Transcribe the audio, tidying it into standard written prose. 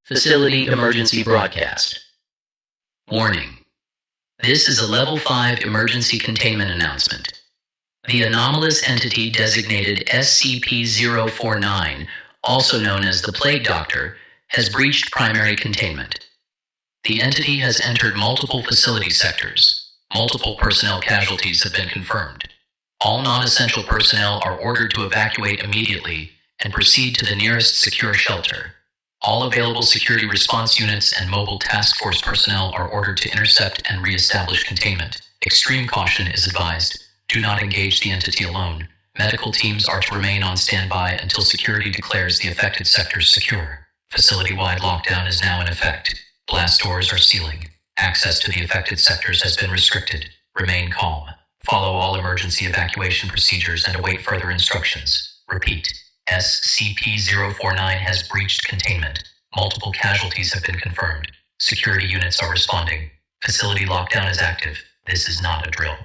Facility Emergency Broadcast. Warning. This is a Level 5 emergency containment announcement. The anomalous entity designated SCP-049, also known as the Plague Doctor, has breached primary containment. The entity has entered multiple facility sectors. Multiple personnel casualties have been confirmed. All non-essential personnel are ordered to evacuate immediately and proceed to the nearest secure shelter. All available security response units and mobile task force personnel are ordered to intercept and re-establish containment. Extreme caution is advised. Do not engage the entity alone. Medical teams are to remain on standby until security declares the affected sectors secure. Facility-wide lockdown is now in effect. Blast doors are sealing. Access to the affected sectors has been restricted. Remain calm. Follow all emergency evacuation procedures and await further instructions. Repeat. SCP-049 has breached containment. Multiple casualties have been confirmed. Security units are responding. Facility lockdown is active. This is not a drill.